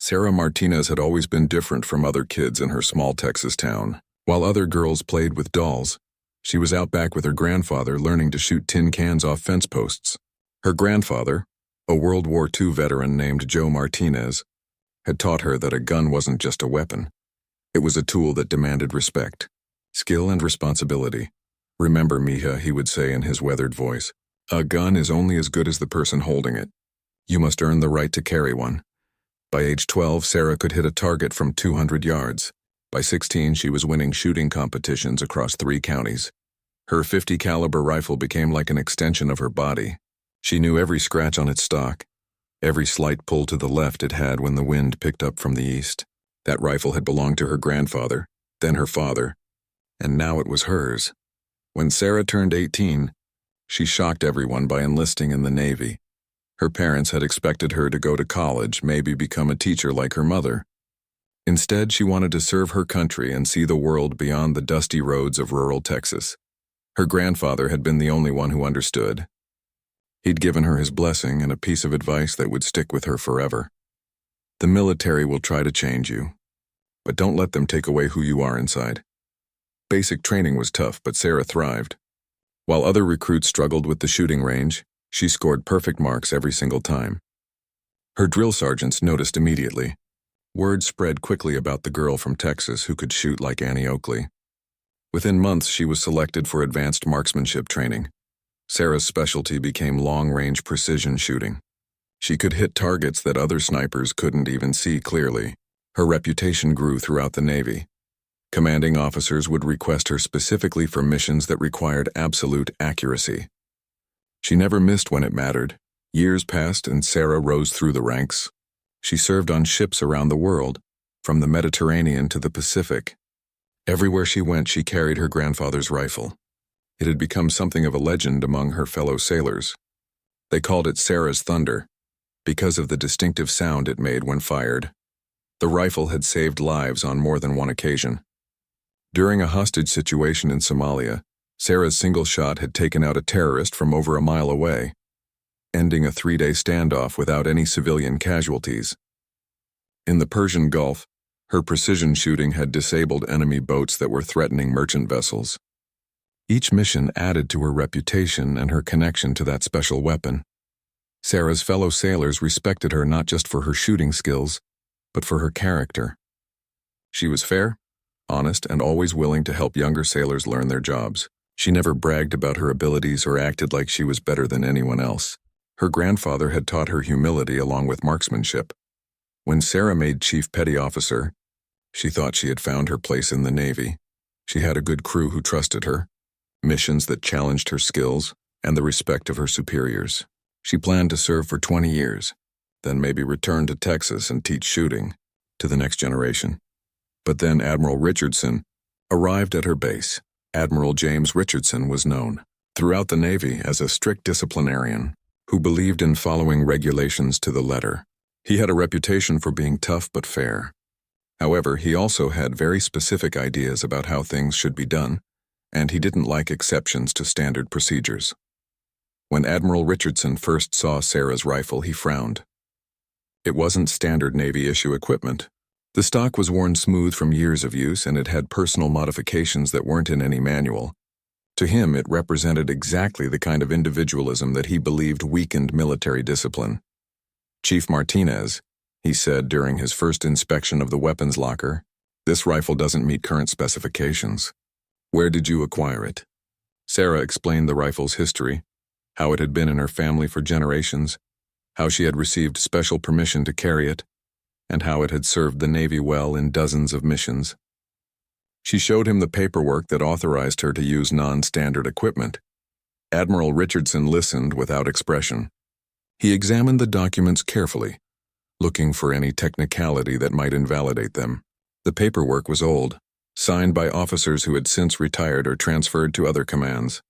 Sarah Martinez had always been different from other kids in her small Texas town. While other girls played with dolls, she was out back with her grandfather learning to shoot tin cans off fence posts. Her grandfather, a World War II veteran named Joe Martinez, had taught her that a gun wasn't just a weapon. It was a tool that demanded respect, skill, and responsibility. "Remember, mija," he would say in his weathered voice, "a gun is only as good as the person holding it. You must earn the right to carry one." By age 12, Sarah could hit a target from 200 yards. By 16, she was winning shooting competitions across 3 counties. Her .50 caliber rifle became like an extension of her body. She knew every scratch on its stock, every slight pull to the left it had when the wind picked up from the east. That rifle had belonged to her grandfather, then her father, and now it was hers. When Sarah turned 18, she shocked everyone by enlisting in the Navy. Her parents had expected her to go to college, maybe become a teacher like her mother. Instead, she wanted to serve her country and see the world beyond the dusty roads of rural Texas. Her grandfather had been the only one who understood. He'd given her his blessing and a piece of advice that would stick with her forever. "The military will try to change you, but don't let them take away who you are inside." Basic training was tough, but Sarah thrived. While other recruits struggled with the shooting range, she scored perfect marks every single time. Her drill sergeants noticed immediately. Word spread quickly about the girl from Texas who could shoot like Annie Oakley. Within months, she was selected for advanced marksmanship training. Sarah's specialty became long-range precision shooting. She could hit targets that other snipers couldn't even see clearly. Her reputation grew throughout the Navy. Commanding officers would request her specifically for missions that required absolute accuracy. She never missed when it mattered. Years passed and Sarah rose through the ranks. She served on ships around the world, from the Mediterranean to the Pacific. Everywhere she went, she carried her grandfather's rifle. It had become something of a legend among her fellow sailors. They called it Sarah's Thunder, because of the distinctive sound it made when fired. The rifle had saved lives on more than one occasion. During a hostage situation in Somalia, Sarah's single shot had taken out a terrorist from over a mile away, ending a 3-day standoff without any civilian casualties. In the Persian Gulf, her precision shooting had disabled enemy boats that were threatening merchant vessels. Each mission added to her reputation and her connection to that special weapon. Sarah's fellow sailors respected her not just for her shooting skills, but for her character. She was fair, honest, and always willing to help younger sailors learn their jobs. She never bragged about her abilities or acted like she was better than anyone else. Her grandfather had taught her humility along with marksmanship. When Sarah made Chief Petty Officer, she thought she had found her place in the Navy. She had a good crew who trusted her, missions that challenged her skills, and the respect of her superiors. She planned to serve for 20 years, then maybe return to Texas and teach shooting to the next generation. But then Admiral Richardson arrived at her base. Admiral James Richardson was known throughout the Navy as a strict disciplinarian who believed in following regulations to the letter. He had a reputation for being tough but fair. However, he also had very specific ideas about how things should be done, and he didn't like exceptions to standard procedures. When Admiral Richardson first saw Sarah's rifle, he frowned. It wasn't standard Navy-issue equipment. The stock was worn smooth from years of use, and it had personal modifications that weren't in any manual. To him, it represented exactly the kind of individualism that he believed weakened military discipline. "Chief Martinez," he said during his first inspection of the weapons locker, "this rifle doesn't meet current specifications. Where did you acquire it?" Sarah explained the rifle's history, how it had been in her family for generations, how she had received special permission to carry it, and how it had served the Navy well in dozens of missions. She showed him the paperwork that authorized her to use non-standard equipment. Admiral Richardson listened without expression. He examined the documents carefully, looking for any technicality that might invalidate them. The paperwork was old, signed by officers who had since retired or transferred to other commands.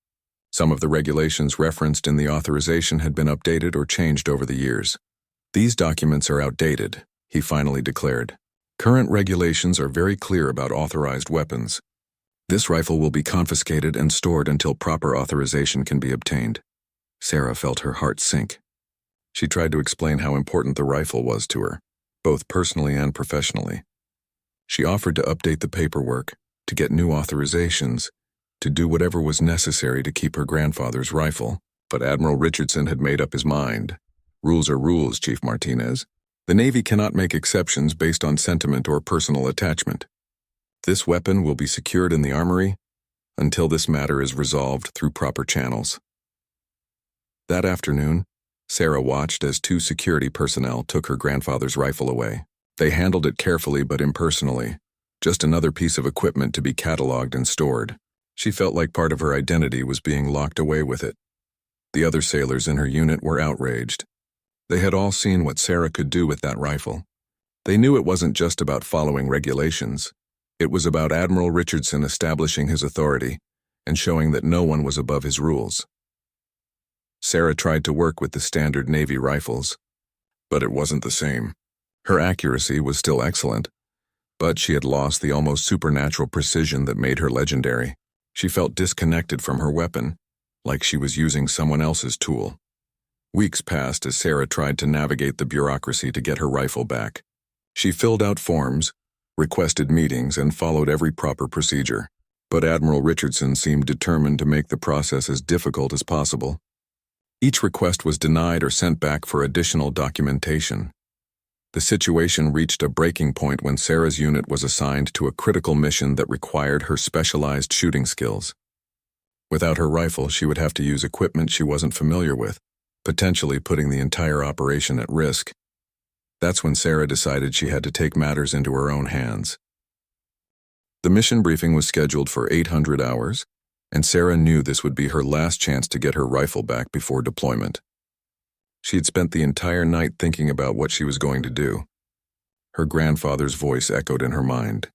Some of the regulations referenced in the authorization had been updated or changed over the years. "These documents are outdated," he finally declared. "Current regulations are very clear about authorized weapons. This rifle will be confiscated and stored until proper authorization can be obtained." Sarah felt her heart sink. She tried to explain how important the rifle was to her. both personally and professionally. She offered to update the paperwork, to get new authorizations, to do whatever was necessary to keep her grandfather's rifle. But Admiral Richardson had made up his mind. Rules are rules, Chief Martinez. The Navy cannot make exceptions based on sentiment or personal attachment. This weapon will be secured in the armory until this matter is resolved through proper channels. That afternoon, Sarah watched as 2 security personnel took her grandfather's rifle away. They handled it carefully but impersonally, just another piece of equipment to be cataloged and stored. She felt like part of her identity was being locked away with it. The other sailors in her unit were outraged. They had all seen what Sarah could do with that rifle. They knew it wasn't just about following regulations. It was about Admiral Richardson establishing his authority and showing that no one was above his rules. Sarah tried to work with the standard Navy rifles, but it wasn't the same. Her accuracy was still excellent, but she had lost the almost supernatural precision that made her legendary. She felt disconnected from her weapon, like she was using someone else's tool. Weeks passed as Sarah tried to navigate the bureaucracy to get her rifle back. She filled out forms, requested meetings, and followed every proper procedure. But Admiral Richardson seemed determined to make the process as difficult as possible. Each request was denied or sent back for additional documentation. The situation reached a breaking point when Sarah's unit was assigned to a critical mission that required her specialized shooting skills. Without her rifle, she would have to use equipment she wasn't familiar with, potentially putting the entire operation at risk. That's when Sarah decided she had to take matters into her own hands. The mission briefing was scheduled for 800 hours, and Sarah knew this would be her last chance to get her rifle back before deployment. She had spent the entire night thinking about what she was going to do. Her grandfather's voice echoed in her mind.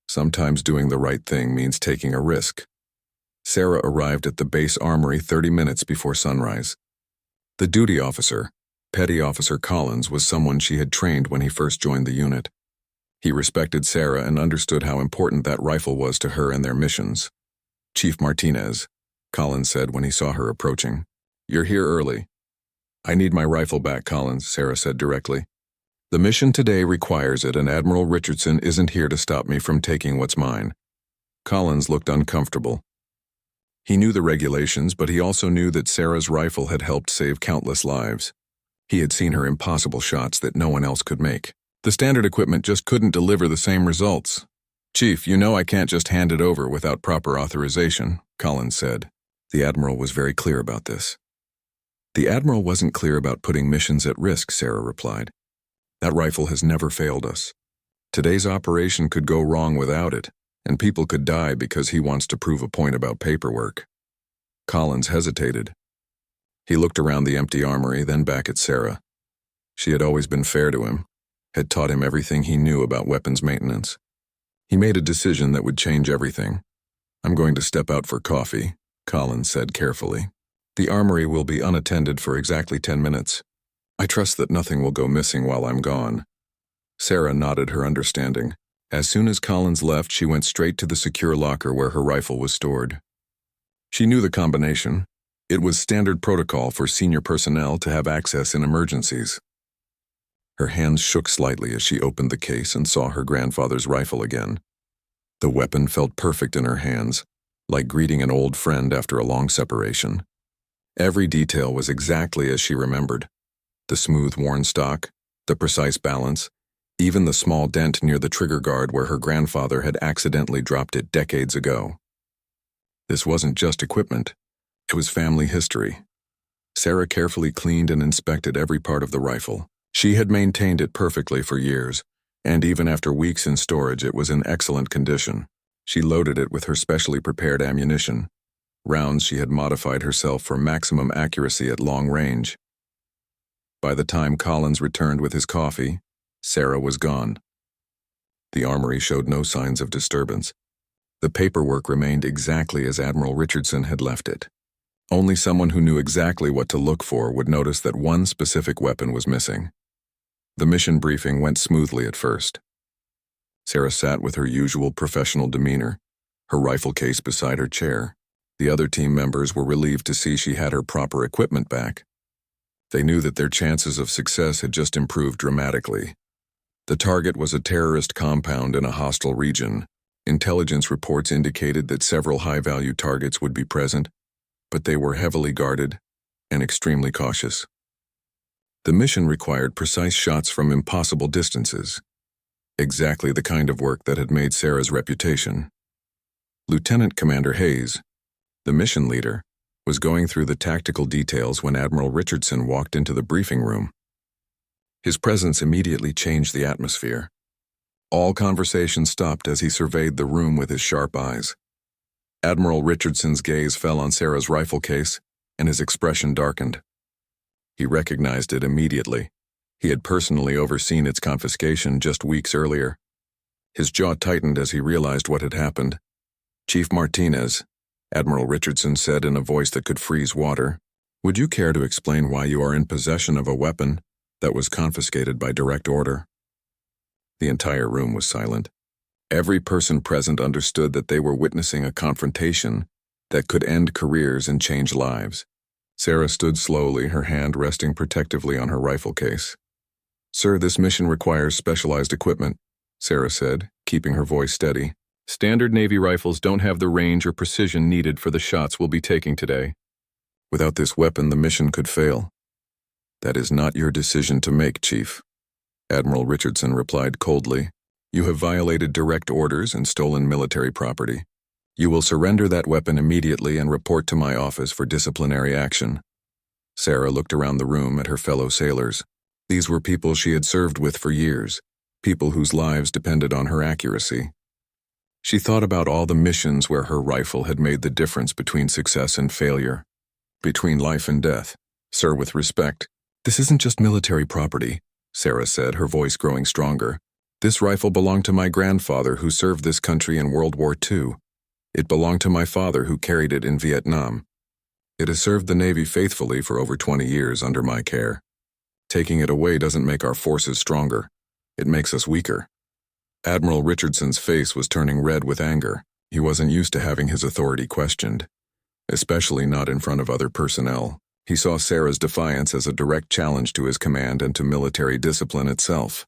Sometimes doing the right thing means taking a risk. Sarah arrived at the base armory 30 minutes before sunrise. The duty officer, Petty Officer Collins, was someone she had trained when he first joined the unit. He respected Sarah and understood how important that rifle was to her and their missions. "Chief Martinez," Collins said when he saw her approaching. "You're here early." "I need my rifle back, Collins," Sarah said directly. "The mission today requires it, and Admiral Richardson isn't here to stop me from taking what's mine." Collins looked uncomfortable. He knew the regulations, but he also knew that Sarah's rifle had helped save countless lives. He had seen her impossible shots that no one else could make. The standard equipment just couldn't deliver the same results. "Chief, you know I can't just hand it over without proper authorization," Collins said. The Admiral was very clear about this. "The Admiral wasn't clear about putting missions at risk," Sarah replied. "That rifle has never failed us. Today's operation could go wrong without it, and people could die because he wants to prove a point about paperwork." Collins hesitated. He looked around the empty armory, then back at Sarah. She had always been fair to him, had taught him everything he knew about weapons maintenance. He made a decision that would change everything. "I'm going to step out for coffee," Collins said carefully. "The armory will be unattended for exactly 10 minutes. I trust that nothing will go missing while I'm gone." Sarah nodded her understanding. As soon as Collins left, she went straight to the secure locker where her rifle was stored. She knew the combination. It was standard protocol for senior personnel to have access in emergencies. Her hands shook slightly as she opened the case and saw her grandfather's rifle again. The weapon felt perfect in her hands, like greeting an old friend after a long separation. Every detail was exactly as she remembered. The smooth worn stock, the precise balance, even the small dent near the trigger guard where her grandfather had accidentally dropped it decades ago. This wasn't just equipment. It was family history. Sarah carefully cleaned and inspected every part of the rifle. She had maintained it perfectly for years, and even after weeks in storage, it was in excellent condition. She loaded it with her specially prepared ammunition, rounds she had modified herself for maximum accuracy at long range. By the time Collins returned with his coffee, Sarah was gone. The armory showed no signs of disturbance. The paperwork remained exactly as Admiral Richardson had left it. Only someone who knew exactly what to look for would notice that one specific weapon was missing. The mission briefing went smoothly at first. Sarah sat with her usual professional demeanor, her rifle case beside her chair. The other team members were relieved to see she had her proper equipment back. They knew that their chances of success had just improved dramatically. The target was a terrorist compound in a hostile region. Intelligence reports indicated that several high-value targets would be present, but they were heavily guarded and extremely cautious. The mission required precise shots from impossible distances, exactly the kind of work that had made Sarah's reputation. Lieutenant Commander Hayes, the mission leader, was going through the tactical details when Admiral Richardson walked into the briefing room. His presence immediately changed the atmosphere. All conversation stopped as he surveyed the room with his sharp eyes. Admiral Richardson's gaze fell on Sarah's rifle case, and his expression darkened. He recognized it immediately. He had personally overseen its confiscation just weeks earlier. His jaw tightened as he realized what had happened. "Chief Martinez," Admiral Richardson said in a voice that could freeze water, "would you care to explain why you are in possession of a weapon that was confiscated by direct order?" The entire room was silent. Every person present understood that they were witnessing a confrontation that could end careers and change lives. Sarah stood slowly, her hand resting protectively on her rifle case. "Sir, this mission requires specialized equipment," Sarah said, keeping her voice steady. "Standard Navy rifles don't have the range or precision needed for the shots we'll be taking today. Without this weapon, the mission could fail." "That is not your decision to make, Chief," Admiral Richardson replied coldly. "You have violated direct orders and stolen military property. You will surrender that weapon immediately and report to my office for disciplinary action." Sarah looked around the room at her fellow sailors. These were people she had served with for years, people whose lives depended on her accuracy. She thought about all the missions where her rifle had made the difference between success and failure, between life and death. "Sir, with respect, this isn't just military property," Sarah said, her voice growing stronger. "This rifle belonged to my grandfather who served this country in World War II. It belonged to my father who carried it in Vietnam. It has served the Navy faithfully for over 20 years under my care. Taking it away doesn't make our forces stronger. It makes us weaker." Admiral Richardson's face was turning red with anger. He wasn't used to having his authority questioned, especially not in front of other personnel. He saw Sarah's defiance as a direct challenge to his command and to military discipline itself.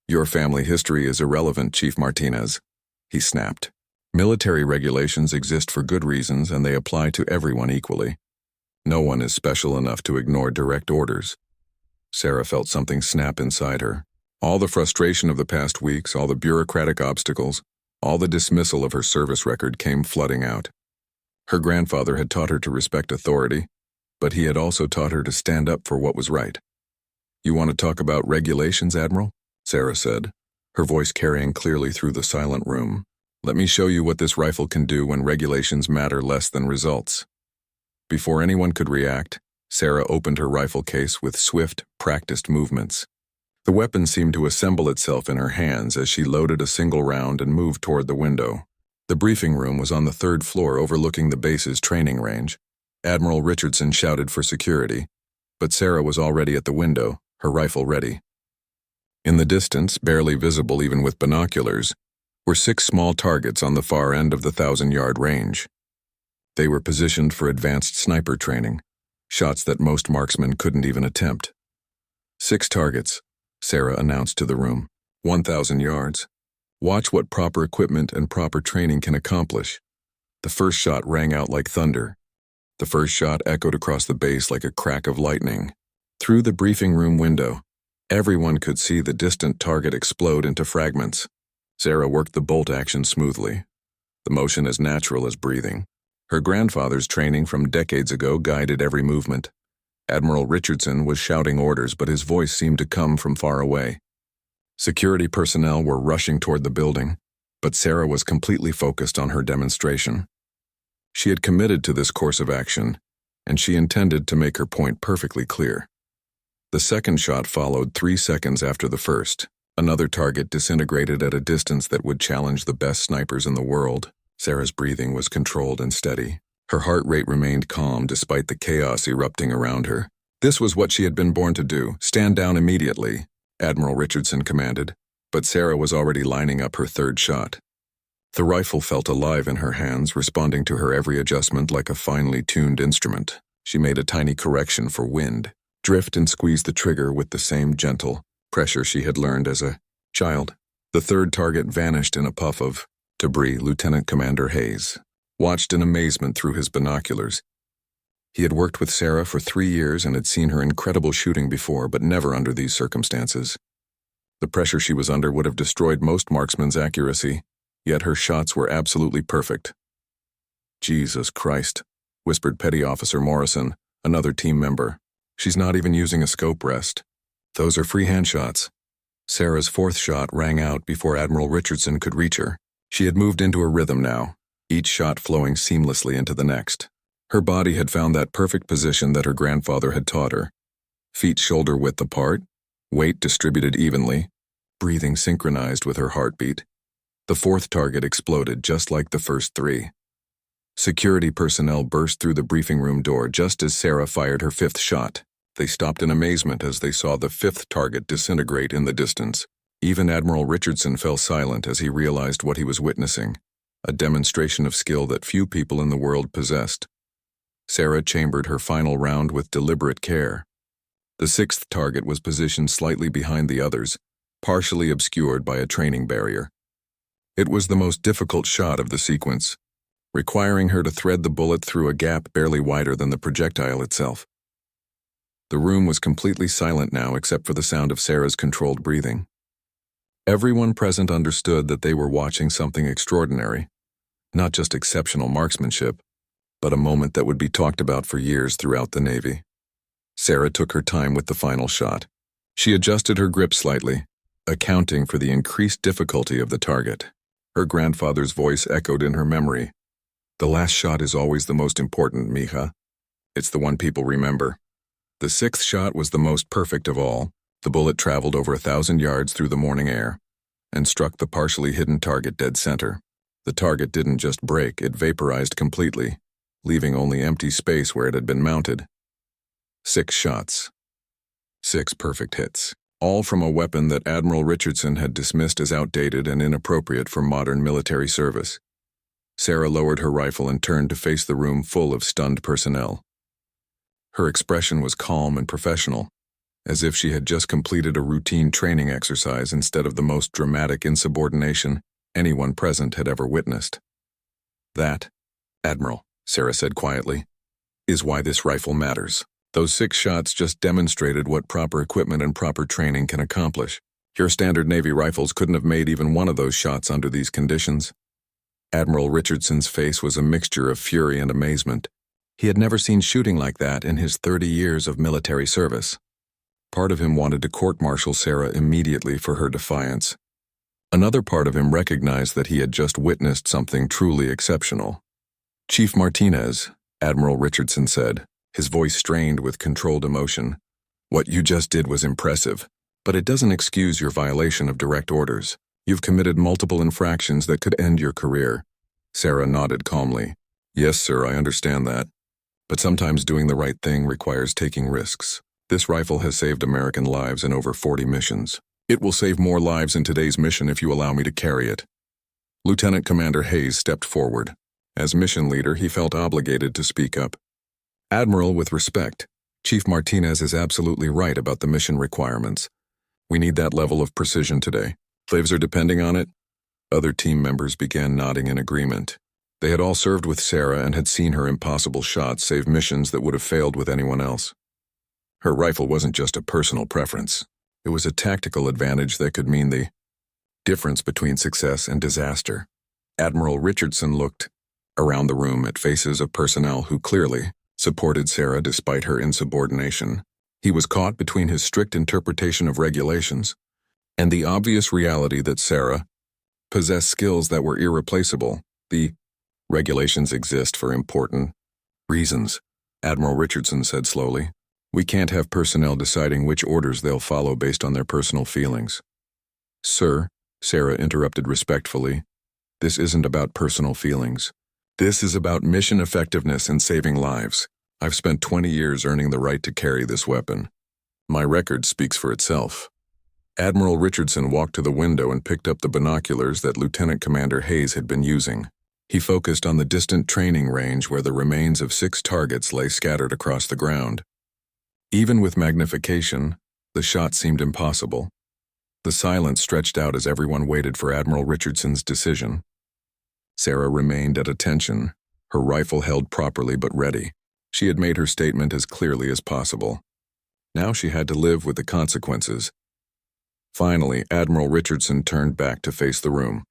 "Your family history is irrelevant, Chief Martinez," he snapped. "Military regulations exist for good reasons and they apply to everyone equally. No one is special enough to ignore direct orders." Sarah felt something snap inside her. All the frustration of the past weeks, all the bureaucratic obstacles, all the dismissal of her service record came flooding out. Her grandfather had taught her to respect authority, but he had also taught her to stand up for what was right. "You want to talk about regulations, Admiral?" Sarah said, her voice carrying clearly through the silent room. "Let me show you what this rifle can do when regulations matter less than results." Before anyone could react, Sarah opened her rifle case with swift, practiced movements. The weapon seemed to assemble itself in her hands as she loaded a single round and moved toward the window. The briefing room was on the 3rd floor overlooking the base's training range. Admiral Richardson shouted for security, but Sarah was already at the window, her rifle ready. In the distance, barely visible even with binoculars, were 6 small targets on the far end of the 1,000-yard range. They were positioned for advanced sniper training, shots that most marksmen couldn't even attempt. 6 targets, Sarah announced to the room. 1,000 yards. Watch what proper equipment and proper training can accomplish. The first shot rang out like thunder. The first shot echoed across the base like a crack of lightning. Through the briefing room window, everyone could see the distant target explode into fragments. Sarah worked the bolt action smoothly, the motion as natural as breathing. Her grandfather's training from decades ago guided every movement. Admiral Richardson was shouting orders, but his voice seemed to come from far away. Security personnel were rushing toward the building, but Sarah was completely focused on her demonstration. She had committed to this course of action, and she intended to make her point perfectly clear. The second shot followed 3 seconds after the first. Another target disintegrated at a distance that would challenge the best snipers in the world. Sarah's breathing was controlled and steady. Her heart rate remained calm despite the chaos erupting around her. This was what she had been born to do. "Stand down immediately," Admiral Richardson commanded, but Sarah was already lining up her 3rd shot. The rifle felt alive in her hands, responding to her every adjustment like a finely tuned instrument. She made a tiny correction for wind, drift, and squeezed the trigger with the same gentle pressure she had learned as a Child. The third target vanished in a puff of debris. Lieutenant Commander Hayes watched in amazement through his binoculars. He had worked with Sarah for 3 years and had seen her incredible shooting before, but never under these circumstances. The pressure she was under would have destroyed most marksmen's accuracy, yet her shots were absolutely perfect. Jesus Christ, whispered Petty Officer Morrison, another team member. She's not even using a scope rest. Those are freehand shots. Sarah's fourth shot rang out before Admiral Richardson could reach her. She had moved into a rhythm now, each shot flowing seamlessly into the next. Her body had found that perfect position that her grandfather had taught her. Feet shoulder-width apart, weight distributed evenly, breathing synchronized with her heartbeat. The fourth target exploded just like the first 3. Security personnel burst through the briefing room door just as Sarah fired her 5th shot. They stopped in amazement as they saw the 5th target disintegrate in the distance. Even Admiral Richardson fell silent as he realized what he was witnessing, a demonstration of skill that few people in the world possessed. Sarah chambered her final round with deliberate care. The 6th target was positioned slightly behind the others, partially obscured by a training barrier. It was the most difficult shot of the sequence, requiring her to thread the bullet through a gap barely wider than the projectile itself. The room was completely silent now except for the sound of Sarah's controlled breathing. Everyone present understood that they were watching something extraordinary, not just exceptional marksmanship, but a moment that would be talked about for years throughout the Navy. Sarah took her time with the final shot. She adjusted her grip slightly, accounting for the increased difficulty of the target. Her grandfather's voice echoed in her memory. The last shot is always the most important, mija. It's the one people remember. The 6th shot was the most perfect of all. The bullet traveled over 1,000 yards through the morning air and struck the partially hidden target dead center. The target didn't just break, it vaporized completely, leaving only empty space where it had been mounted. 6 shots. 6 perfect hits, all from a weapon that Admiral Richardson had dismissed as outdated and inappropriate for modern military service. Sarah lowered her rifle and turned to face the room full of stunned personnel. Her expression was calm and professional, as if she had just completed a routine training exercise instead of the most dramatic insubordination anyone present had ever witnessed. That, Admiral, Sarah said quietly, is why this rifle matters. Those 6 shots just demonstrated what proper equipment and proper training can accomplish. Your standard Navy rifles couldn't have made even one of those shots under these conditions. Admiral Richardson's face was a mixture of fury and amazement. He had never seen shooting like that in his 30 years of military service. Part of him wanted to court-martial Sarah immediately for her defiance. Another part of him recognized that he had just witnessed something truly exceptional. Chief Martinez, Admiral Richardson said, his voice strained with controlled emotion. What you just did was impressive, but it doesn't excuse your violation of direct orders. You've committed multiple infractions that could end your career. Sarah nodded calmly. Yes, sir, I understand that. But sometimes doing the right thing requires taking risks. This rifle has saved American lives in over 40 missions. It will save more lives in today's mission if you allow me to carry it. Lieutenant Commander Hayes stepped forward. As mission leader, he felt obligated to speak up. Admiral, with respect, Chief Martinez is absolutely right about the mission requirements. We need that level of precision today. Lives are depending on it. Other team members began nodding in agreement. They had all served with Sarah and had seen her impossible shots save missions that would have failed with anyone else. Her rifle wasn't just a personal preference. It was a tactical advantage that could mean the difference between success and disaster. Admiral Richardson looked around the room at faces of personnel who clearly supported Sarah despite her insubordination. He was caught between his strict interpretation of regulations and the obvious reality that Sarah possessed skills that were irreplaceable. The regulations exist for important reasons, Admiral Richardson said slowly. We can't have personnel deciding which orders they'll follow based on their personal feelings. Sir, Sarah interrupted respectfully, this isn't about personal feelings. This is about mission effectiveness and saving lives. I've spent 20 years earning the right to carry this weapon. My record speaks for itself. Admiral Richardson walked to the window and picked up the binoculars that Lieutenant Commander Hayes had been using. He focused on the distant training range where the remains of 6 targets lay scattered across the ground. Even with magnification, the shot seemed impossible. The silence stretched out as everyone waited for Admiral Richardson's decision. Sarah remained at attention, her rifle held properly but ready. She had made her statement as clearly as possible. Now she had to live with the consequences. Finally, Admiral Richardson turned back to face the room.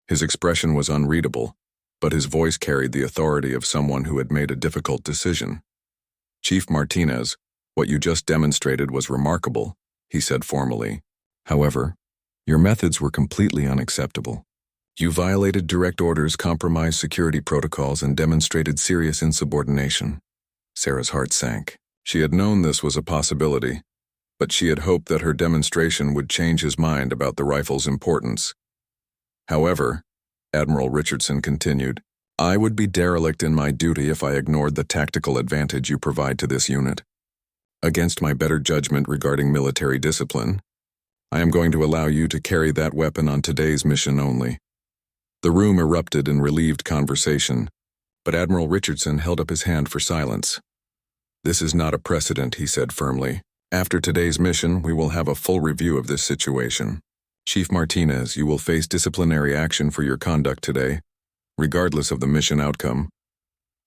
His expression was unreadable, but his voice carried the authority of someone who had made a difficult decision. "Chief Martinez, what you just demonstrated was remarkable," he said formally. "However, your methods were completely unacceptable. You violated direct orders, compromised security protocols, and demonstrated serious insubordination." Sarah's heart sank. She had known this was a possibility, but she had hoped that her demonstration would change his mind about the rifle's importance. "However," Admiral Richardson continued, "I would be derelict in my duty if I ignored the tactical advantage you provide to this unit. Against my better judgment regarding military discipline, I am going to allow you to carry that weapon on today's mission only." The room erupted in relieved conversation, but Admiral Richardson held up his hand for silence. "This is not a precedent," he said firmly. "After today's mission, we will have a full review of this situation. Chief Martinez, you will face disciplinary action for your conduct today, regardless of the mission outcome."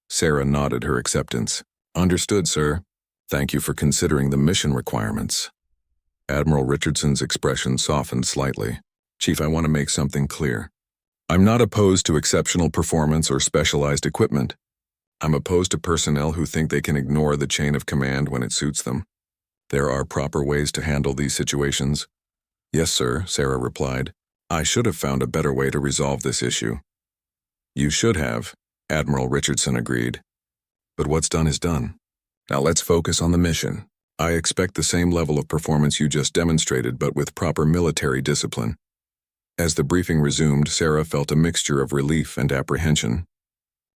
Sarah nodded her acceptance. "Understood, sir. Thank you for considering the mission requirements." Admiral Richardson's expression softened slightly. "Chief, I want to make something clear. I'm not opposed to exceptional performance or specialized equipment. I'm opposed to personnel who think they can ignore the chain of command when it suits them. There are proper ways to handle these situations." "Yes, sir," Sarah replied. "I should have found a better way to resolve this issue." "You should have," Admiral Richardson agreed. "But what's done is done. Now let's focus on the mission. I expect the same level of performance you just demonstrated, but with proper military discipline." As the briefing resumed, Sarah felt a mixture of relief and apprehension.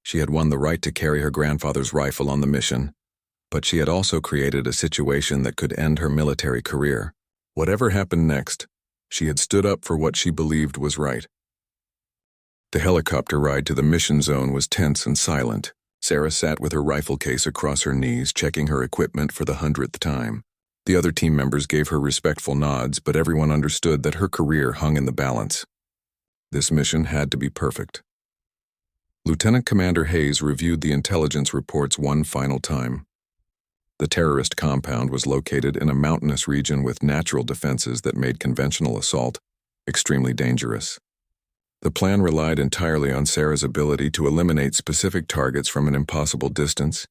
She had won the right to carry her grandfather's rifle on the mission, but she had also created a situation that could end her military career. Whatever happened next, she had stood up for what she believed was right. The helicopter ride to the mission zone was tense and silent. Sarah sat with her rifle case across her knees, checking her equipment for the 100th time. The other team members gave her respectful nods, but everyone understood that her career hung in the balance. This mission had to be perfect. Lieutenant Commander Hayes reviewed the intelligence reports one final time. The terrorist compound was located in a mountainous region with natural defenses that made conventional assault extremely dangerous. The plan relied entirely on Sarah's ability to eliminate specific targets from an impossible distance,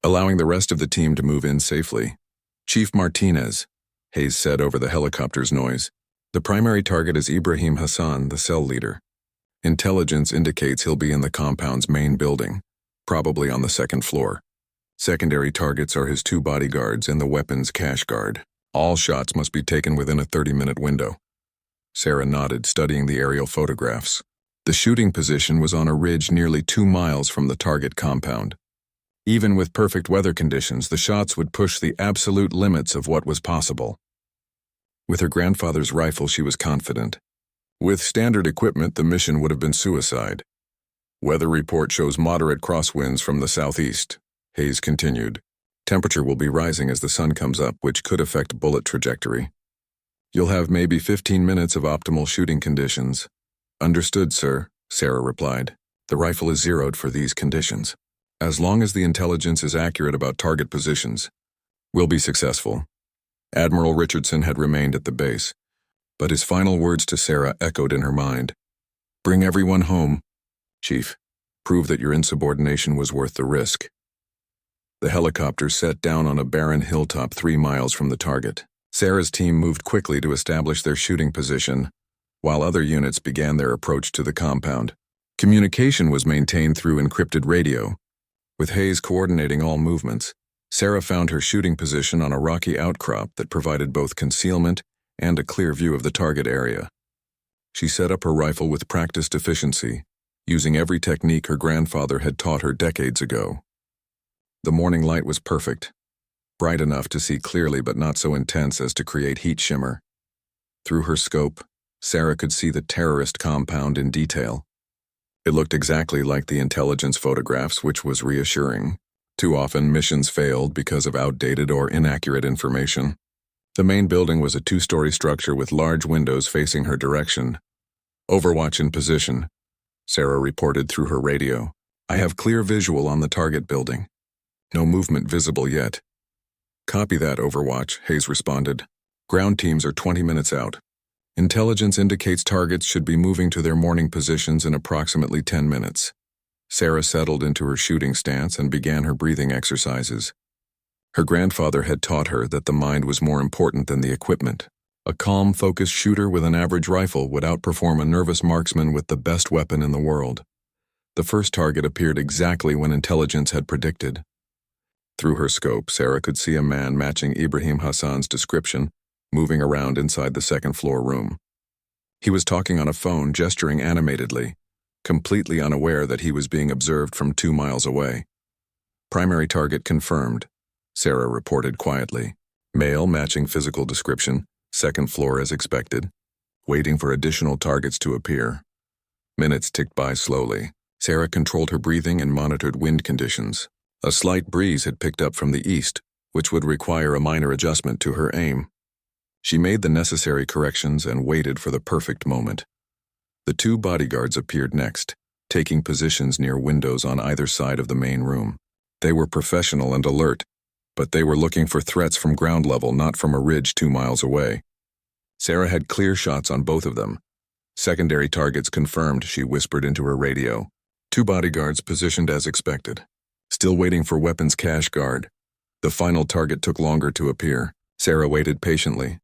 allowing the rest of the team to move in safely. "Chief Martinez," Hayes said over the helicopter's noise, "the primary target is Ibrahim Hassan, the cell leader. Intelligence indicates he'll be in the compound's main building, probably on the second floor. Secondary targets are his 2 bodyguards and the weapons cache guard. All shots must be taken within a 30-minute window." Sarah nodded, studying the aerial photographs. The shooting position was on a ridge nearly 2 miles from the target compound. Even with perfect weather conditions, the shots would push the absolute limits of what was possible. With her grandfather's rifle, she was confident. With standard equipment, the mission would have been suicide. "Weather report shows moderate crosswinds from the southeast," Hayes continued. "Temperature will be rising as the sun comes up, which could affect bullet trajectory. You'll have maybe 15 minutes of optimal shooting conditions." "Understood, sir," Sarah replied. "The rifle is zeroed for these conditions. As long as the intelligence is accurate about target positions, we'll be successful." Admiral Richardson had remained at the base, but his final words to Sarah echoed in her mind. "Bring everyone home, Chief. Prove that your insubordination was worth the risk." The helicopter set down on a barren hilltop 3 miles from the target. Sarah's team moved quickly to establish their shooting position, while other units began their approach to the compound. Communication was maintained through encrypted radio. With Hayes coordinating all movements, Sarah found her shooting position on a rocky outcrop that provided both concealment and a clear view of the target area. She set up her rifle with practiced efficiency, using every technique her grandfather had taught her decades ago. The morning light was perfect, bright enough to see clearly but not so intense as to create heat shimmer. Through her scope, Sarah could see the terrorist compound in detail. It looked exactly like the intelligence photographs, which was reassuring. Too often, missions failed because of outdated or inaccurate information. The main building was a two-story structure with large windows facing her direction. "Overwatch in position," Sarah reported through her radio. "I have clear visual on the target building. No movement visible yet." "Copy that, Overwatch," Hayes responded. "Ground teams are 20 minutes out. Intelligence indicates targets should be moving to their morning positions in approximately 10 minutes. Sarah settled into her shooting stance and began her breathing exercises. Her grandfather had taught her that the mind was more important than the equipment. A calm, focused shooter with an average rifle would outperform a nervous marksman with the best weapon in the world. The first target appeared exactly when intelligence had predicted. Through her scope, Sarah could see a man matching Ibrahim Hassan's description, moving around inside the second-floor room. He was talking on a phone, gesturing animatedly, completely unaware that he was being observed from 2 miles away. "Primary target confirmed," Sarah reported quietly. "Male matching physical description, second floor as expected, waiting for additional targets to appear." Minutes ticked by slowly. Sarah controlled her breathing and monitored wind conditions. A slight breeze had picked up from the east, which would require a minor adjustment to her aim. She made the necessary corrections and waited for the perfect moment. The 2 bodyguards appeared next, taking positions near windows on either side of the main room. They were professional and alert, but they were looking for threats from ground level, not from a ridge 2 miles away. Sarah had clear shots on both of them. "Secondary targets confirmed," she whispered into her radio. 2 bodyguards positioned as expected. Still waiting for weapons cache guard. The final target took longer to appear. Sarah waited patiently,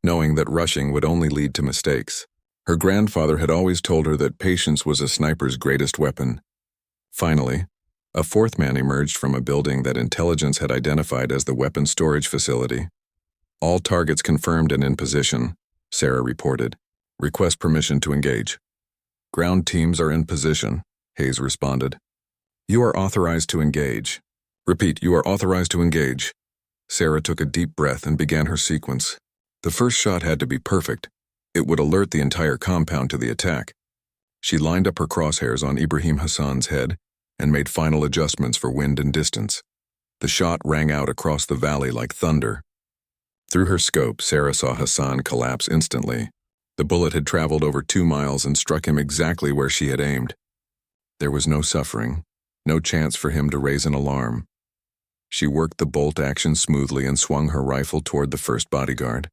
knowing that rushing would only lead to mistakes. Her grandfather had always told her that patience was a sniper's greatest weapon. Finally, a 4th man emerged from a building that intelligence had identified as the weapons storage facility. "All targets confirmed and in position," Sarah reported. "Request permission to engage." "Ground teams are in position," Hayes responded. "You are authorized to engage." "Repeat, you are authorized to engage." Sarah took a deep breath and began her sequence. The first shot had to be perfect. It would alert the entire compound to the attack. She lined up her crosshairs on Ibrahim Hassan's head and made final adjustments for wind and distance. The shot rang out across the valley like thunder. Through her scope, Sarah saw Hassan collapse instantly. The bullet had traveled over 2 miles and struck him exactly where she had aimed. There was no suffering, no chance for him to raise an alarm. She worked the bolt action smoothly and swung her rifle toward the first bodyguard.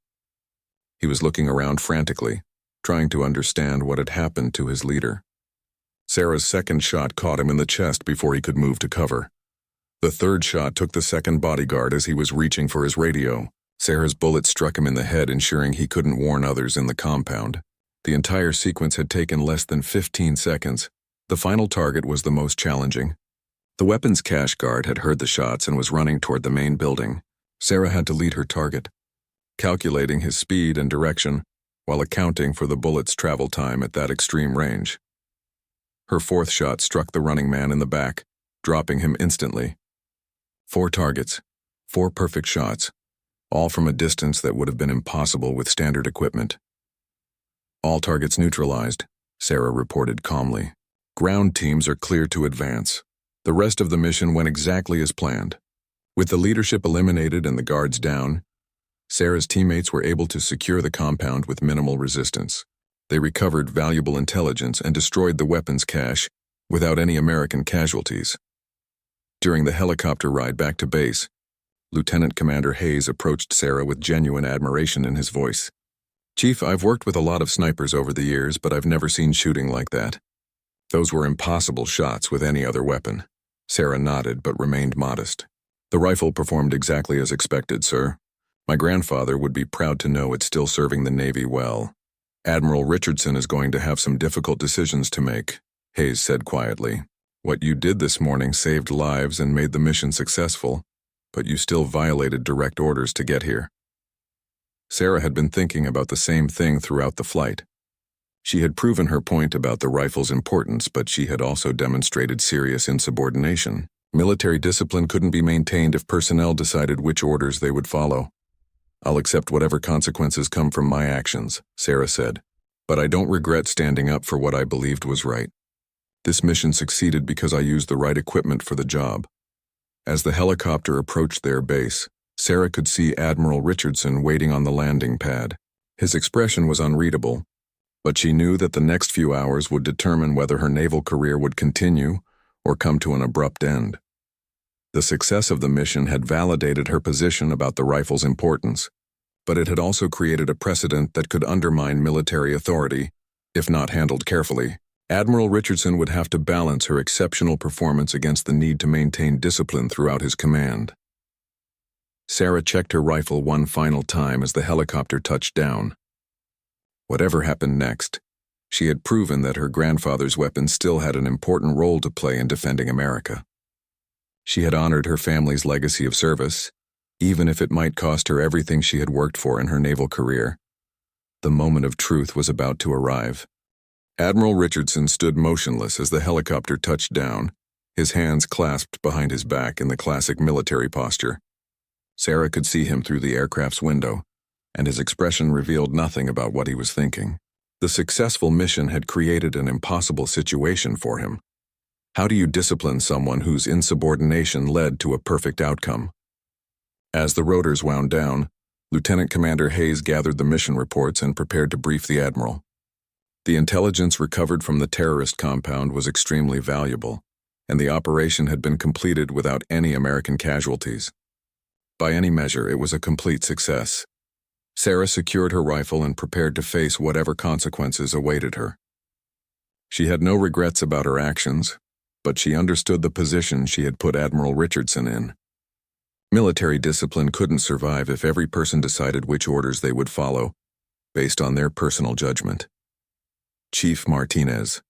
He was looking around frantically, trying to understand what had happened to his leader. Sarah's second shot caught him in the chest before he could move to cover. The third shot took the second bodyguard as he was reaching for his radio. Sarah's bullet struck him in the head, ensuring he couldn't warn others in the compound. The entire sequence had taken less than 15 seconds. The final target was the most challenging. The weapons cache guard had heard the shots and was running toward the main building. Sarah had to lead her target, calculating his speed and direction while accounting for the bullet's travel time at that extreme range. Her 4th shot struck the running man in the back, dropping him instantly. 4 targets, 4 perfect shots, all from a distance that would have been impossible with standard equipment. "All targets neutralized," Sarah reported calmly. "Ground teams are clear to advance." The rest of the mission went exactly as planned. With the leadership eliminated and the guards down, Sarah's teammates were able to secure the compound with minimal resistance. They recovered valuable intelligence and destroyed the weapons cache without any American casualties. During the helicopter ride back to base, Lieutenant Commander Hayes approached Sarah with genuine admiration in his voice. "Chief, I've worked with a lot of snipers over the years, but I've never seen shooting like that. Those were impossible shots with any other weapon." Sarah nodded but remained modest. "The rifle performed exactly as expected, sir. My grandfather would be proud to know it's still serving the Navy well. Admiral Richardson is going to have some difficult decisions to make," Hayes said quietly. "What you did this morning saved lives and made the mission successful, but you still violated direct orders to get here." Sarah had been thinking about the same thing throughout the flight. She had proven her point about the rifle's importance, but she had also demonstrated serious insubordination. Military discipline couldn't be maintained if personnel decided which orders they would follow. "I'll accept whatever consequences come from my actions," Sarah said, "but I don't regret standing up for what I believed was right. This mission succeeded because I used the right equipment for the job." As the helicopter approached their base, Sarah could see Admiral Richardson waiting on the landing pad. His expression was unreadable, but she knew that the next few hours would determine whether her naval career would continue or come to an abrupt end. The success of the mission had validated her position about the rifle's importance, but it had also created a precedent that could undermine military authority, if not handled carefully. Admiral Richardson would have to balance her exceptional performance against the need to maintain discipline throughout his command. Sarah checked her rifle one final time as the helicopter touched down. Whatever happened next, she had proven that her grandfather's weapon still had an important role to play in defending America. She had honored her family's legacy of service, even if it might cost her everything she had worked for in her naval career. The moment of truth was about to arrive. Admiral Richardson stood motionless as the helicopter touched down, his hands clasped behind his back in the classic military posture. Sarah could see him through the aircraft's window, and his expression revealed nothing about what he was thinking. The successful mission had created an impossible situation for him. How do you discipline someone whose insubordination led to a perfect outcome? As the rotors wound down, Lieutenant Commander Hayes gathered the mission reports and prepared to brief the Admiral. The intelligence recovered from the terrorist compound was extremely valuable, and the operation had been completed without any American casualties. By any measure, it was a complete success. Sarah secured her rifle and prepared to face whatever consequences awaited her. She had no regrets about her actions, but she understood the position she had put Admiral Richardson in. Military discipline couldn't survive if every person decided which orders they would follow, based on their personal judgment. "Chief Martinez,"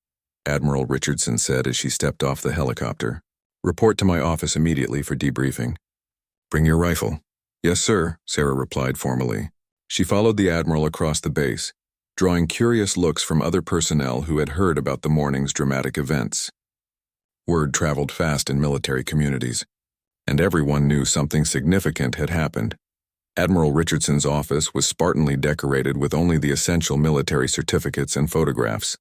Admiral Richardson said as she stepped off the helicopter, "report to my office immediately for debriefing." "Bring your rifle." "Yes, sir," Sarah replied formally. She followed the Admiral across the base, drawing curious looks from other personnel who had heard about the morning's dramatic events. Word traveled fast in military communities, and everyone knew something significant had happened. Admiral Richardson's office was spartanly decorated with only the essential military certificates and photographs.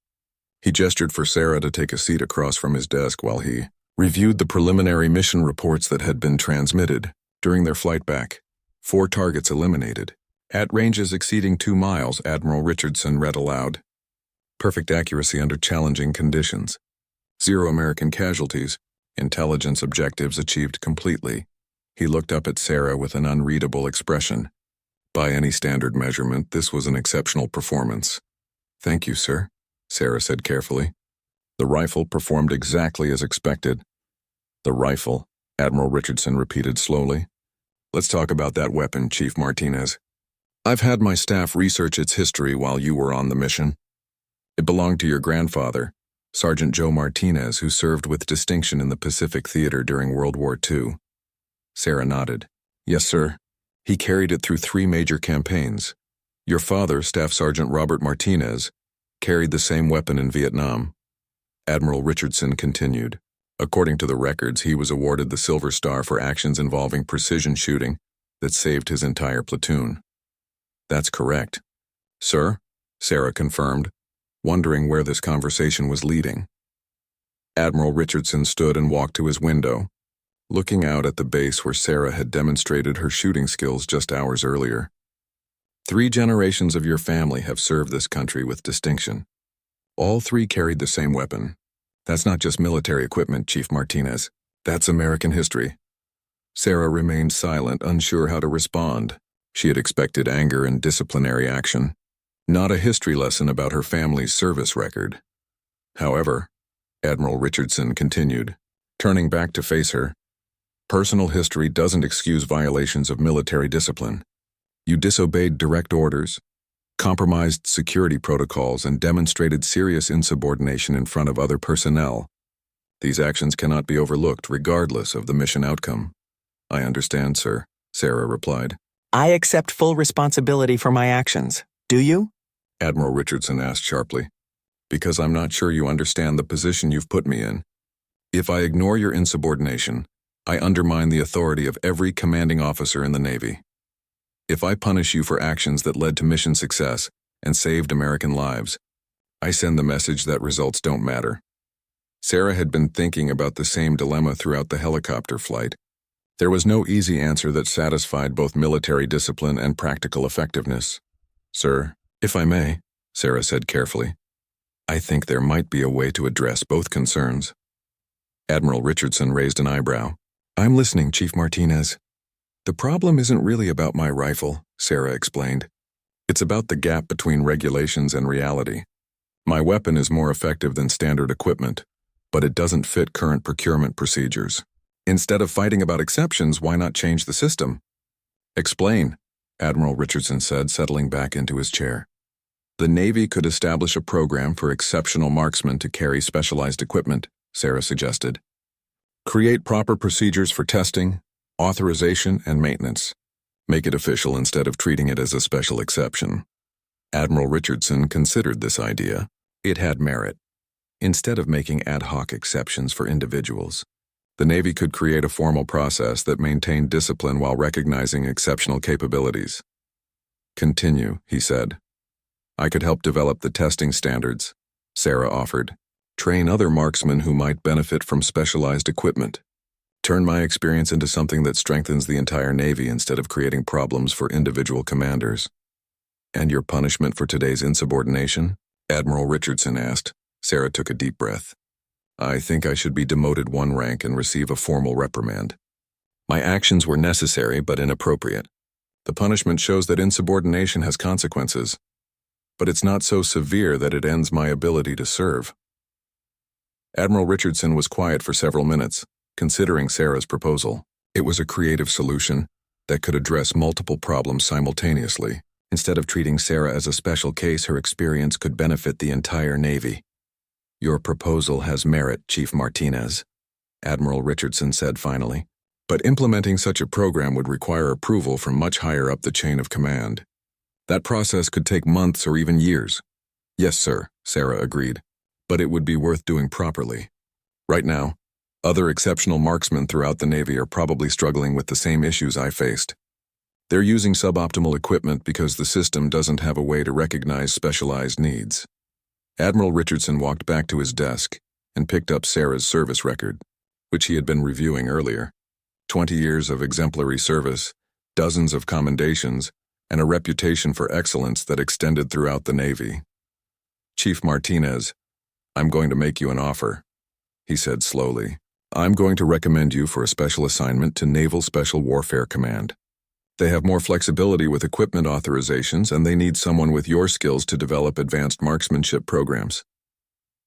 He gestured for Sarah to take a seat across from his desk while he reviewed the preliminary mission reports that had been transmitted. During their flight back, 4 targets eliminated. At ranges exceeding 2 miles, Admiral Richardson read aloud. Perfect accuracy under challenging conditions. 0 American casualties. Intelligence objectives achieved completely. He looked up at Sarah with an unreadable expression. By any standard measurement, this was an exceptional performance. "Thank you, sir," Sarah said carefully. The rifle performed exactly as expected. "The rifle," Admiral Richardson repeated slowly. "Let's talk about that weapon, Chief Martinez. I've had my staff research its history while you were on the mission. It belonged to your grandfather, Sergeant Joe Martinez, who served with distinction in the Pacific Theater during World War II. Sarah nodded. "Yes, sir. He carried it through 3 major campaigns. Your father, Staff Sergeant Robert Martinez, carried the same weapon in Vietnam." Admiral Richardson continued. "According to the records, he was awarded the Silver Star for actions involving precision shooting that saved his entire platoon." "That's correct, sir," Sarah confirmed, wondering where this conversation was leading. Admiral Richardson stood and walked to his window, looking out at the base where Sarah had demonstrated her shooting skills just hours earlier. "3 generations of your family have served this country with distinction. All 3 carried the same weapon. That's not just military equipment, Chief Martinez. That's American history." Sarah remained silent, unsure how to respond. She had expected anger and disciplinary action, not a history lesson about her family's service record. However, Admiral Richardson continued, turning back to face her, "Personal history doesn't excuse violations of military discipline. You disobeyed direct orders, compromised security protocols, and demonstrated serious insubordination in front of other personnel. These actions cannot be overlooked regardless of the mission outcome." "I understand, sir," Sarah replied. "I accept full responsibility for my actions. Do you?" Admiral Richardson asked sharply. "Because I'm not sure you understand the position you've put me in. If I ignore your insubordination, I undermine the authority of every commanding officer in the Navy. If I punish you for actions that led to mission success and saved American lives, I send the message that results don't matter." Sarah had been thinking about the same dilemma throughout the helicopter flight, There was no easy answer that satisfied both military discipline and practical effectiveness. "Sir, if I may," Sarah said carefully, "I think there might be a way to address both concerns." Admiral Richardson raised an eyebrow. "I'm listening, Chief Martinez." "The problem isn't really about my rifle," Sarah explained. "It's about the gap between regulations and reality. My weapon is more effective than standard equipment, but it doesn't fit current procurement procedures. Instead of fighting about exceptions, why not change the system?" "Explain," Admiral Richardson said, settling back into his chair. "The Navy could establish a program for exceptional marksmen to carry specialized equipment," Sarah suggested. "Create proper procedures for testing, authorization, and maintenance. Make it official instead of treating it as a special exception." Admiral Richardson considered this idea. It had merit. Instead of making ad hoc exceptions for individuals, the Navy could create a formal process that maintained discipline while recognizing exceptional capabilities. "Continue," he said. "I could help develop the testing standards," Sarah offered. "Train other marksmen who might benefit from specialized equipment. Turn my experience into something that strengthens the entire Navy instead of creating problems for individual commanders." "And your punishment for today's insubordination?" Admiral Richardson asked. Sarah took a deep breath. "I think I should be demoted one rank and receive a formal reprimand. My actions were necessary but inappropriate. The punishment shows that insubordination has consequences, but it's not so severe that it ends my ability to serve." Admiral Richardson was quiet for several minutes, considering Sarah's proposal. It was a creative solution that could address multiple problems simultaneously. Instead of treating Sarah as a special case, her experience could benefit the entire Navy. "Your proposal has merit, Chief Martinez," Admiral Richardson said finally. "But implementing such a program would require approval from much higher up the chain of command. That process could take months or even years." "Yes, sir," Sarah agreed, "but it would be worth doing properly. Right now, other exceptional marksmen throughout the Navy are probably struggling with the same issues I faced. They're using suboptimal equipment because the system doesn't have a way to recognize specialized needs." Admiral Richardson walked back to his desk and picked up Sarah's service record, which he had been reviewing earlier. 20 years of exemplary service, dozens of commendations, and a reputation for excellence that extended throughout the Navy. "Chief Martinez, I'm going to make you an offer," he said slowly. "I'm going to recommend you for a special assignment to Naval Special Warfare Command. They have more flexibility with equipment authorizations, and they need someone with your skills to develop advanced marksmanship programs."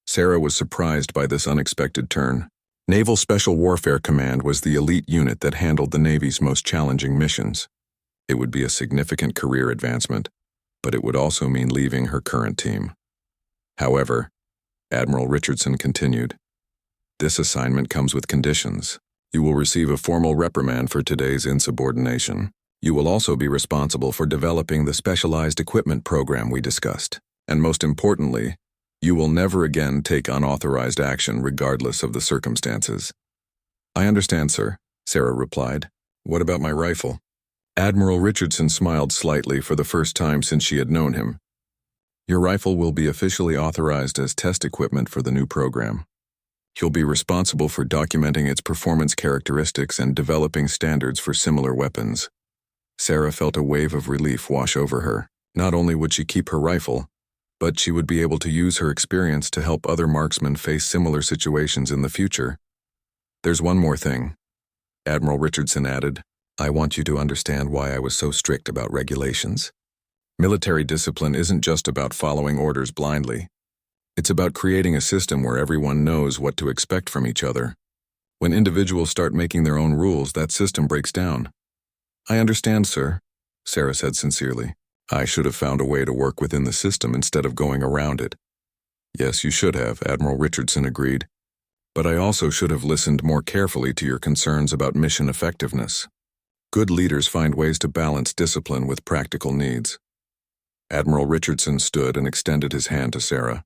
Sarah was surprised by this unexpected turn. Naval Special Warfare Command was the elite unit that handled the Navy's most challenging missions. It would be a significant career advancement, but it would also mean leaving her current team. However, Admiral Richardson continued, "This assignment comes with conditions. You will receive a formal reprimand for today's insubordination. You will also be responsible for developing the specialized equipment program we discussed. And most importantly, you will never again take unauthorized action regardless of the circumstances." "I understand, sir," Sarah replied. "What about my rifle?" Admiral Richardson smiled slightly for the first time since she had known him. "Your rifle will be officially authorized as test equipment for the new program. You'll be responsible for documenting its performance characteristics and developing standards for similar weapons." Sarah felt a wave of relief wash over her. Not only would she keep her rifle, but she would be able to use her experience to help other marksmen face similar situations in the future. "There's one more thing," Admiral Richardson added. "I want you to understand why I was so strict about regulations. Military discipline isn't just about following orders blindly. It's about creating a system where everyone knows what to expect from each other. When individuals start making their own rules, that system breaks down." "I understand, sir," Sarah said sincerely. "I should have found a way to work within the system instead of going around it." "Yes, you should have," Admiral Richardson agreed. "But I also should have listened more carefully to your concerns about mission effectiveness. Good leaders find ways to balance discipline with practical needs." Admiral Richardson stood and extended his hand to Sarah.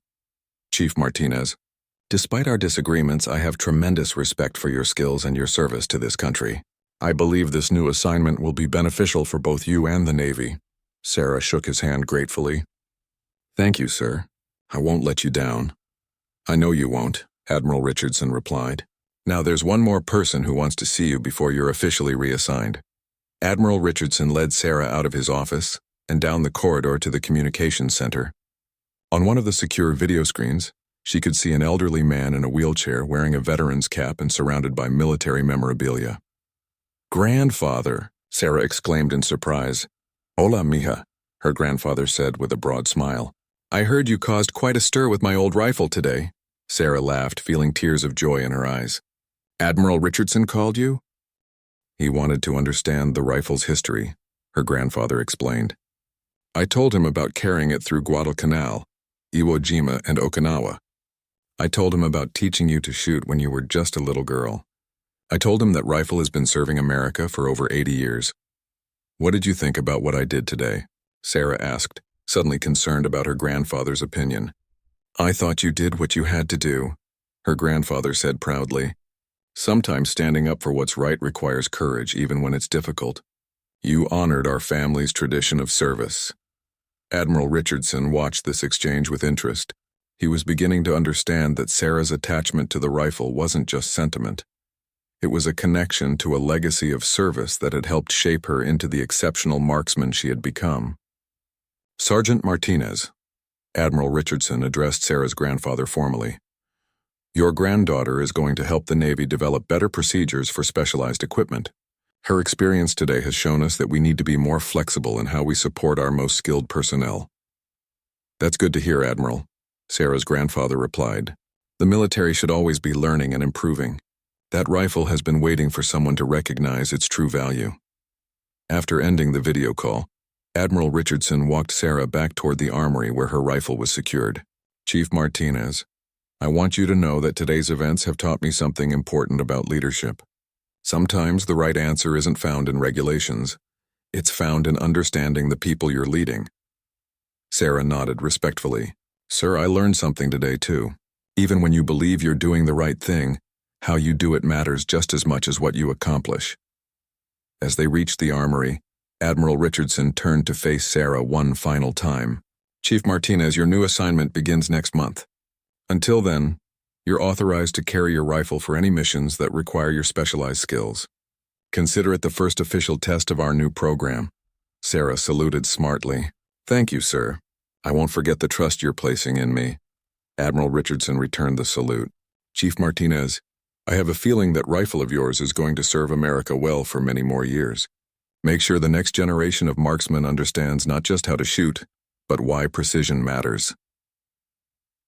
"Chief Martinez, despite our disagreements, I have tremendous respect for your skills and your service to this country. I believe this new assignment will be beneficial for both you and the Navy." Sarah shook his hand gratefully. "Thank you, sir. I won't let you down." "I know you won't," Admiral Richardson replied. Now there's one more person who wants to see you before you're officially reassigned. Admiral Richardson led Sarah out of his office and down the corridor to the communications center. On one of the secure video screens, she could see an elderly man in a wheelchair wearing a veteran's cap and surrounded by military memorabilia. "Grandfather," Sarah exclaimed in surprise. "Hola, mija," her grandfather said with a broad smile. "I heard you caused quite a stir with my old rifle today." Sarah laughed, feeling tears of joy in her eyes. "Admiral Richardson called you?" "He wanted to understand the rifle's history," her grandfather explained. "I told him about carrying it through Guadalcanal, Iwo Jima, and Okinawa. I told him about teaching you to shoot when you were just a little girl. I told him that rifle has been serving America for over 80 years. What did you think about what I did today?" Sarah asked, suddenly concerned about her grandfather's opinion. "I thought you did what you had to do," her grandfather said proudly. "Sometimes standing up for what's right requires courage, even when it's difficult. You honored our family's tradition of service." Admiral Richardson watched this exchange with interest. He was beginning to understand that Sarah's attachment to the rifle wasn't just sentiment. It was a connection to a legacy of service that had helped shape her into the exceptional marksman she had become. "Sergeant Martinez," Admiral Richardson addressed Sarah's grandfather formally. "Your granddaughter is going to help the Navy develop better procedures for specialized equipment. Her experience today has shown us that we need to be more flexible in how we support our most skilled personnel." "That's good to hear, Admiral," Sarah's grandfather replied. "The military should always be learning and improving. That rifle has been waiting for someone to recognize its true value." After ending the video call, Admiral Richardson walked Sarah back toward the armory where her rifle was secured. "Chief Martinez, I want you to know that today's events have taught me something important about leadership. Sometimes the right answer isn't found in regulations. It's found in understanding the people you're leading." Sarah nodded respectfully. "Sir, I learned something today too. Even when you believe you're doing the right thing, how you do it matters just as much as what you accomplish." As they reached the armory, Admiral Richardson turned to face Sarah one final time. "Chief Martinez, your new assignment begins next month. Until then, you're authorized to carry your rifle for any missions that require your specialized skills. Consider it the first official test of our new program." Sarah saluted smartly. "Thank you, sir. I won't forget the trust you're placing in me." Admiral Richardson returned the salute. "Chief Martinez, I have a feeling that rifle of yours is going to serve America well for many more years. Make sure the next generation of marksmen understands not just how to shoot, but why precision matters."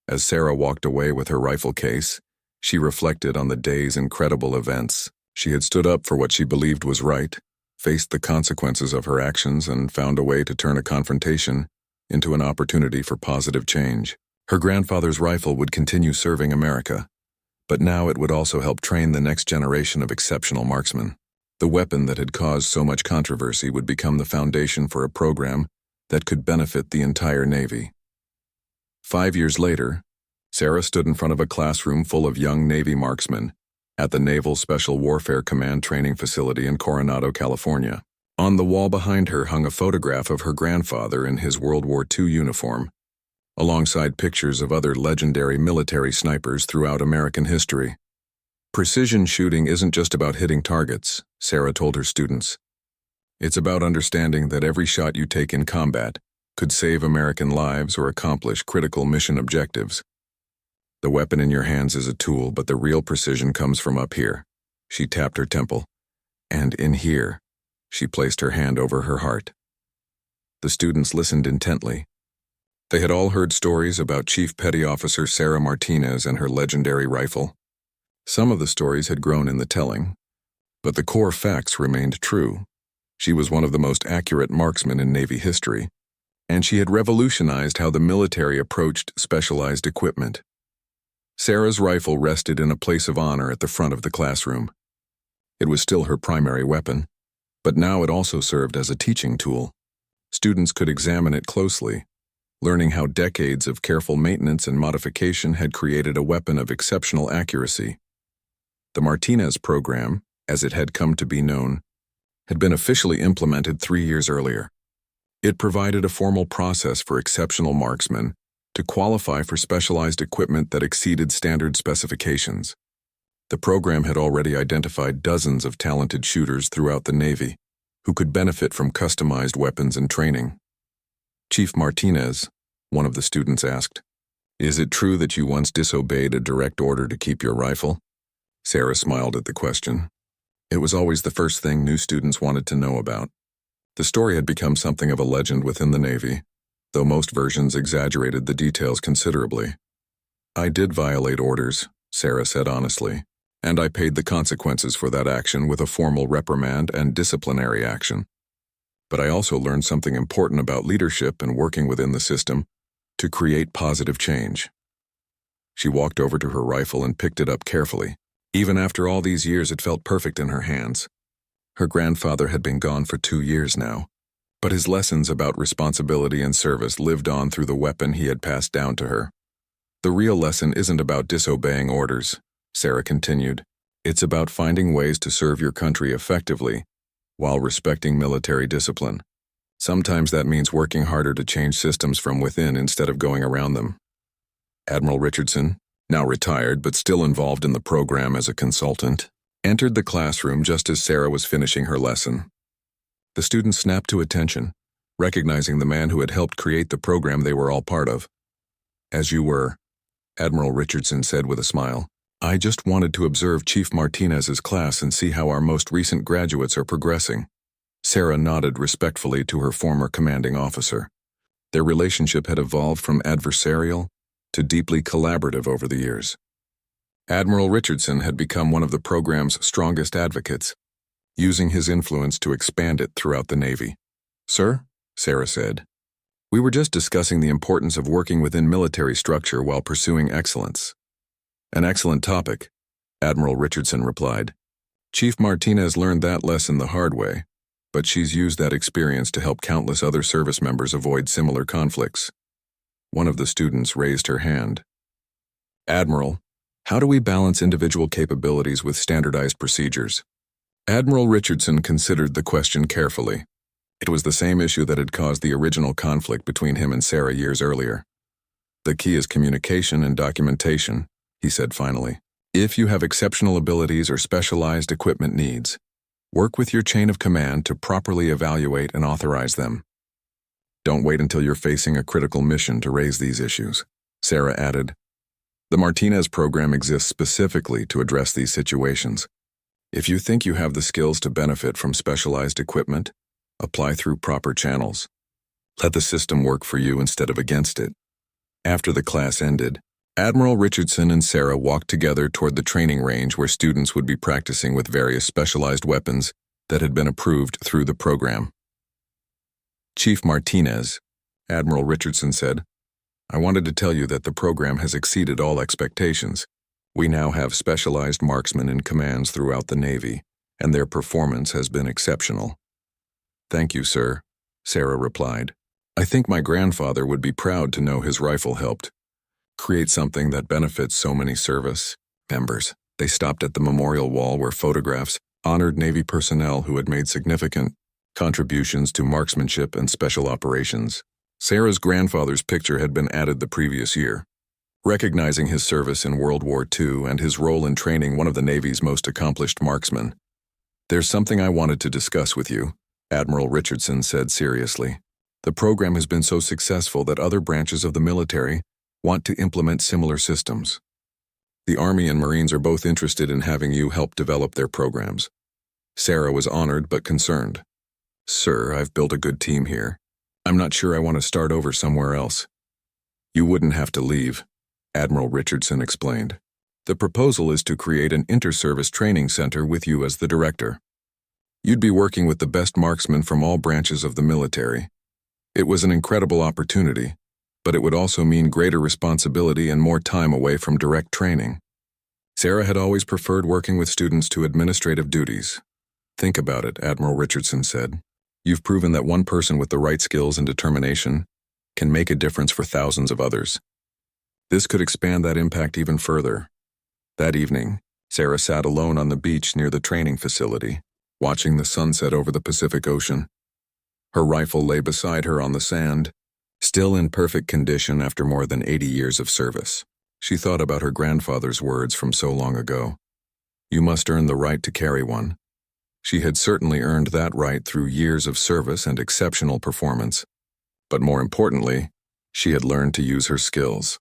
As Sarah walked away with her rifle case, she reflected on the day's incredible events. She had stood up for what she believed was right, faced the consequences of her actions, and found a way to turn a confrontation into an opportunity for positive change. Her grandfather's rifle would continue serving America, but now it would also help train the next generation of exceptional marksmen. The weapon that had caused so much controversy would become the foundation for a program that could benefit the entire Navy. 5 years later, Sarah stood in front of a classroom full of young Navy marksmen at the Naval Special Warfare Command Training Facility in Coronado, California. On the wall behind her hung a photograph of her grandfather in his World War II uniform, alongside pictures of other legendary military snipers throughout American history. "Precision shooting isn't just about hitting targets," Sarah told her students. "It's about understanding that every shot you take in combat could save American lives or accomplish critical mission objectives. The weapon in your hands is a tool, but the real precision comes from up here." She tapped her temple. "And in here," she placed her hand over her heart. The students listened intently. They had all heard stories about Chief Petty Officer Sarah Martinez and her legendary rifle. Some of the stories had grown in the telling, but the core facts remained true. She was one of the most accurate marksmen in Navy history, and she had revolutionized how the military approached specialized equipment. Sarah's rifle rested in a place of honor at the front of the classroom. It was still her primary weapon, but now it also served as a teaching tool. Students could examine it closely, learning how decades of careful maintenance and modification had created a weapon of exceptional accuracy. The Martinez program, as it had come to be known, had been officially implemented 3 years earlier. It provided a formal process for exceptional marksmen to qualify for specialized equipment that exceeded standard specifications. The program had already identified dozens of talented shooters throughout the Navy who could benefit from customized weapons and training. Chief Martinez, one of the students asked, "Is it true that you once disobeyed a direct order to keep your rifle?" Sarah smiled at the question. It was always the first thing new students wanted to know about. The story had become something of a legend within the Navy, though most versions exaggerated the details considerably. "I did violate orders," Sarah said honestly, "and I paid the consequences for that action with a formal reprimand and disciplinary action. But I also learned something important about leadership and working within the system to create positive change." She walked over to her rifle and picked it up carefully. Even after all these years, it felt perfect in her hands. Her grandfather had been gone for 2 years now, but his lessons about responsibility and service lived on through the weapon he had passed down to her. "The real lesson isn't about disobeying orders," Sarah continued. "It's about finding ways to serve your country effectively while respecting military discipline. Sometimes that means working harder to change systems from within instead of going around them." Admiral Richardson, now retired but still involved in the program as a consultant, entered the classroom just as Sarah was finishing her lesson. The students snapped to attention, recognizing the man who had helped create the program they were all part of. "As you were," Admiral Richardson said with a smile. "I just wanted to observe Chief Martinez's class and see how our most recent graduates are progressing." Sarah nodded respectfully to her former commanding officer. Their relationship had evolved from adversarial to deeply collaborative over the years. Admiral Richardson had become one of the program's strongest advocates, using his influence to expand it throughout the Navy. "Sir," Sarah said, "we were just discussing the importance of working within military structure while pursuing excellence." "An excellent topic," Admiral Richardson replied. "Chief Martinez learned that lesson the hard way, but she's used that experience to help countless other service members avoid similar conflicts." One of the students raised her hand. "Admiral, how do we balance individual capabilities with standardized procedures?" Admiral Richardson considered the question carefully. It was the same issue that had caused the original conflict between him and Sarah years earlier. "The key is communication and documentation," he said finally. "If you have exceptional abilities or specialized equipment needs, work with your chain of command to properly evaluate and authorize them. Don't wait until you're facing a critical mission to raise these issues," Sarah added. "The Martinez program exists specifically to address these situations. If you think you have the skills to benefit from specialized equipment, apply through proper channels. Let the system work for you instead of against it." After the class ended, Admiral Richardson and Sarah walked together toward the training range where students would be practicing with various specialized weapons that had been approved through the program. "Chief Martinez," Admiral Richardson said, "I wanted to tell you that the program has exceeded all expectations. We now have specialized marksmen in commands throughout the Navy, and their performance has been exceptional." "Thank you, sir," Sarah replied. "I think my grandfather would be proud to know his rifle helped create something that benefits so many service members." They stopped at the memorial wall where photographs honored Navy personnel who had made significant contributions to marksmanship and special operations. Sarah's grandfather's picture had been added the previous year, recognizing his service in World War II and his role in training one of the Navy's most accomplished marksmen. "There's something I wanted to discuss with you," Admiral Richardson said seriously. "The program has been so successful that other branches of the military want to implement similar systems. The Army and Marines are both interested in having you help develop their programs." Sarah was honored but concerned. "Sir, I've built a good team here. I'm not sure I want to start over somewhere else." "You wouldn't have to leave," Admiral Richardson explained. "The proposal is to create an inter-service training center with you as the director. You'd be working with the best marksmen from all branches of the military. It was an incredible opportunity, but it would also mean greater responsibility and more time away from direct training." Sarah had always preferred working with students to administrative duties. "Think about it," Admiral Richardson said. "You've proven that one person with the right skills and determination can make a difference for thousands of others. This could expand that impact even further." That evening, Sarah sat alone on the beach near the training facility, watching the sunset over the Pacific Ocean. Her rifle lay beside her on the sand, still in perfect condition after more than 80 years of service. She thought about her grandfather's words from so long ago. You must earn the right to carry one. She had certainly earned that right through years of service and exceptional performance. But more importantly, she had learned to use her skills.